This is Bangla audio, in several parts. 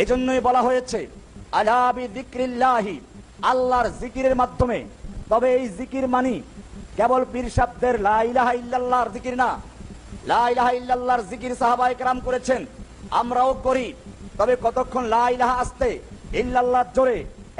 এজন্যই বলা হয়েছে আলা বিযিকরিল্লাহি, আল্লাহর জিকিরের মাধ্যমে। তবে এই জিকির মানি কেবল পীর সাহেবদের লা ইলাহা ইল্লাল্লাহর জিকির না। লা ইলাহা ইল্লাল্লাহর জিকির সাহাবায়ে কেরাম করেছেন, আমরাও করি। তবে কতক্ষণ লা ইলাহা আসতে ইল্লাল্লাহ জোরে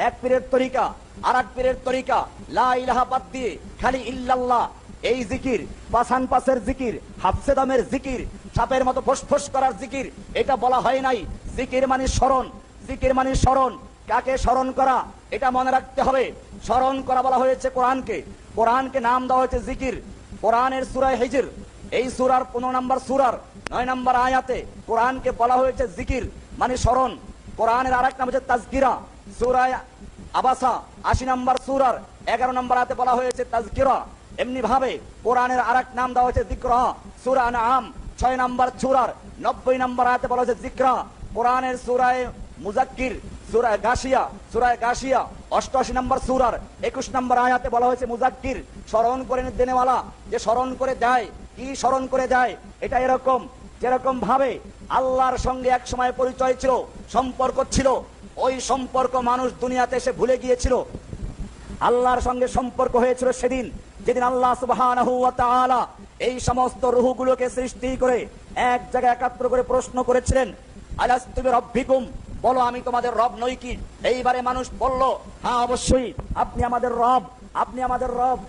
এক পীরের তরিকা আর এক পীরের তরিকা, লা ইলাহা বাদ দিয়ে খালি ইল্লাল্লাহ, এই জিকির পাছান পাশের জিকির, হাফসে দামের জিকির, সাপের মতো ফোসফোস করার জিকির, এটা বলা হয় নাই। জিকির মানে স্মরণ, জিকির মানে স্মরণ। কাকে স্মরণ করা এটা মনে রাখতে হবে। স্মরণ করা বলা হয়েছে কোরআনকে, কোরআনকে নাম দেওয়া হয়েছে জিকির। কোরআনের সূরা হিজর, এই সূরার 15 নম্বর সূরার 9 নম্বর আয়াতে কোরআনকে বলা হয়েছে জিকির মানে স্মরণ। কোরআনের আরেক নাম হচ্ছে তাজকিরা, সূরা আবাসা 80 নম্বর সূরার 11 নম্বর আয়াতে বলা হয়েছে তাজকিরা। এমনি ভাবে কোরআনের আরেক নাম দেওয়া হয়েছে যিকরা, সূরা আনআম 6 নম্বর সূরার 90 নম্বর আয়াতে বলা হয়েছে যিকরা। কোরআনের সূরা মুজাক্কির, সূরা গাশিয়া 88 নম্বর সূরার 21 নম্বর আয়াতে বলা হয়েছে মুজাক্কির, স্মরণ করে দেনেওয়ালা, যে স্মরণ করে দেয়। কি স্মরণ করে দেয়? এটা এরকম যেরকম ভাবে আল্লাহর সঙ্গে এক সময় পরিচয় ছিল, সম্পর্ক ছিল, ওই সম্পর্ক মানুষ দুনিয়াতে এসে ভুলে গিয়েছিল। আল্লাহর সঙ্গে সম্পর্ক হয়েছিল সেদিন যেদিন আল্লাহ সুবহানাহু ওয়া তাআলা এই সমস্ত রূহগুলোকে সৃষ্টি করে এক জায়গায় একাত্র করে প্রশ্ন করেছিলেন, আলাস্তু বিরাব্বিকুম, বলো আমি তোমাদের রব নই কি? এইবারে মানুষ বলল, হ্যাঁ অবশ্যই আপনি আমাদের রব, আপনি আমাদের রব,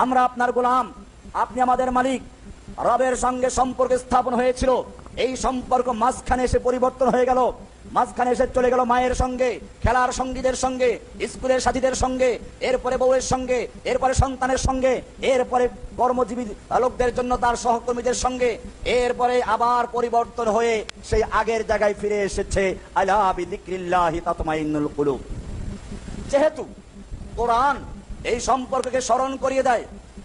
আমরা আপনার গোলাম, আপনি আমাদের মালিক। রবের সঙ্গে সম্পর্ক স্থাপন হয়েছিল। এই সম্পর্ক মাঝখানে এসে পরিবর্তন হয়ে গেল, মাঝখানে এসে চলে গেল মায়ের সঙ্গে, খেলার সঙ্গীদের সঙ্গে, স্কুলের সাথীদের সঙ্গে, এরপরে বউয়ের সঙ্গে, এরপরে সন্তানের সঙ্গে, এরপরে কর্মজীবী লোকদের জন্য তার সহকর্মীদের সঙ্গে, এরপরে আবার পরিবর্তন হয়ে সেই আগের জায়গায় ফিরে এসেছে। আলা বিযিকরিল্লাহি তাতমাইন্নুল কুলুব। যেহেতু কোরআন এই সম্পর্ককে স্মরণ করিয়ে দেয়,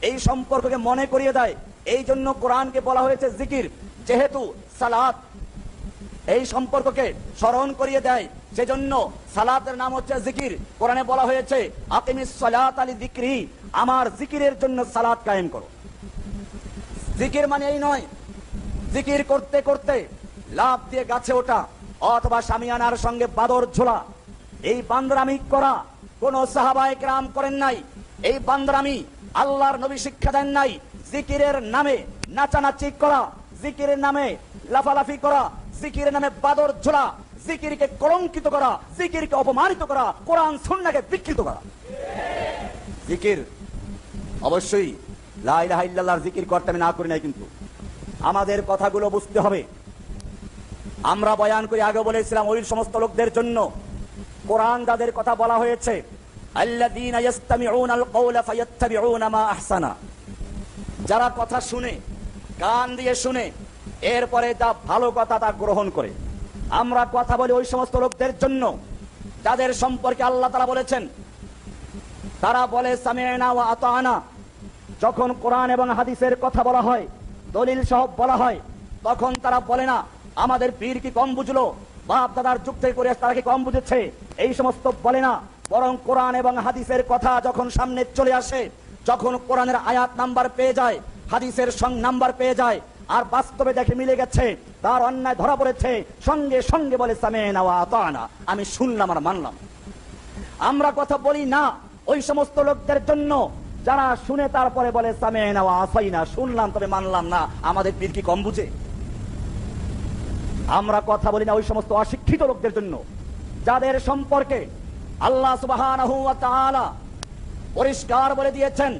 এই সম্পর্ককে মনে করিয়ে দেয়, এই জন্য কোরআনকে বলা হয়েছে জিকির। যেহেতু সালাত এই সম্পর্ককে স্মরণ করিয়ে দেয়, সেজন্য সালাতের নাম হচ্ছে জিকির। কোরআনে বলা হয়েছে আকিমিস সালাতা লিযিকরি, আমার জিকিরের জন্য সালাত কায়েম করো। জিকির মানে এই নয় জিকির করতে করতে লাফ দিয়ে গাছে ওঠা অথবা শামিয়ানার সঙ্গে বাদর ঝোলা, এই বান্দরামি করা কোন সাহাবায়ে কেরাম করেন নাই। এই বান্দরামি আল্লাহর নবী শিক্ষা দেন নাই। জিকিরের নামে নাচানাচি করা, জিকিরের নামে লাফালাফি করা, জিকিরের নামে বাদর ঝোলা, জিকিরকে কলঙ্কিত করা, জিকিরকে অপমানিত করা, কোরআন সুন্নাহকে বিকৃত করা। জিকির অবশ্যই লা ইলাহা ইল্লাল্লাহর জিকির করতে আমি না করি নাই, কিন্তু আমাদের কথাগুলো বুঝতে হবে। আমরা বয়ান করে আগে বলেছিলাম ওই সমস্ত লোকদের জন্য কোরআন যাদের কথা বলা হয়েছে, আল্লাযীনা ইসতামিউনাল কওলা ফায়াত্তাবিউনা মা আহসানা, যারা কথা শুনে, কান দিয়ে শুনে, এরপরে যা ভালো কথা তা গ্রহণ করে। আমরা কথা বলি ওই সমস্ত লোকদের জন্য যাদের সম্পর্কে আল্লাহ তাআলা বলেছেন, তারা বলে সামি'না ওয়া আতা'না। যখন কোরআন এবং হাদিসের কথা বলা হয়, দলিল সহ বলা হয়, তখন তারা বলে না আমাদের পীর কি কম বুঝলো, বাপ দাদার যুগ থেকে করে তারা কি কম বুঝেছে, এই সমস্ত বলে না। বরং কোরআন এবং হাদিসের কথা যখন সামনে চলে আসে, যখন কোরআনের আয়াত নাম্বার পেয়ে যায়, হাদিসের নাম্বার পেয়ে যায়, আর বাস্তবে দেখে মিলে গেছে, তার অন্যায় ধরা পড়েছে, সঙ্গে সঙ্গে বলে সামি'না ওয়া আতা'না, আমি শুনলাম আর মানলাম। আমরা কথা বলি না ওই সমস্ত লোকদের জন্য যারা শুনে তারপরে বলে সামি'না ওয়া আসাইনা, শুনলাম তবে মানলাম না, আমাদের পীর কি কম বুঝে। আমরা কথা বলি না ওই সমস্ত অশিক্ষিত লোকদের জন্য যাদের সম্পর্কে আল্লাহ সুবহানাহু ওয়া তাআলা পরিষ্কার বলে দিয়েছেন,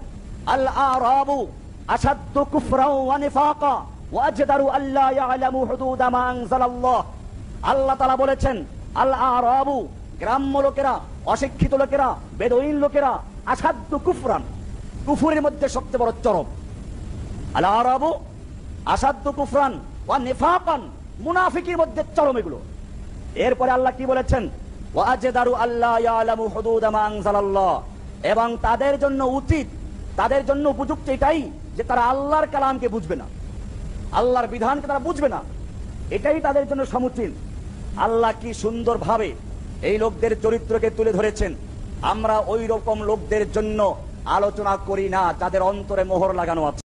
আল আরাবু আশাদ্দু কুফরান ওয়া নিফাকা ওয়া আজদারু আল্লা ইয়ালামু হুদুদ মা আনজালাল্লাহ। আল্লাহ তাআলা বলেছেন আল আরাবু, গ্রাম্য লোকেরা, অশিক্ষিত লোকেরা, বেদুইন লোকেরা, আশাদ্দু কুফরান, কুফরের মধ্যে সবচেয়ে বড় চরম। আল আরাবু আশাদ্দু কুফরান ওয়া নিফাকান, মুনাফিকের মধ্যে চরম এগুলো। এরপরে আল্লাহ কি বলেছেন, ওয়া আজদারু আল্লা ইয়ালামু হুদুদ মা আনজালাল্লাহ, এবং তাদের জন্য উচিত, তাদের জন্য উপযুক্ত এটাই যে তারা আল্লাহর কালামকে বুঝবে না, আল্লাহর বিধানকে তারা বুঝবে না, এটাই তাদের জন্য সমুচিত। আল্লাহ কি সুন্দর ভাবে এই লোকদের চরিত্রকে তুলে ধরেছেন। আমরা ওই রকম লোকদের জন্য আলোচনা করি না যাদের অন্তরে মোহর লাগানো আছে।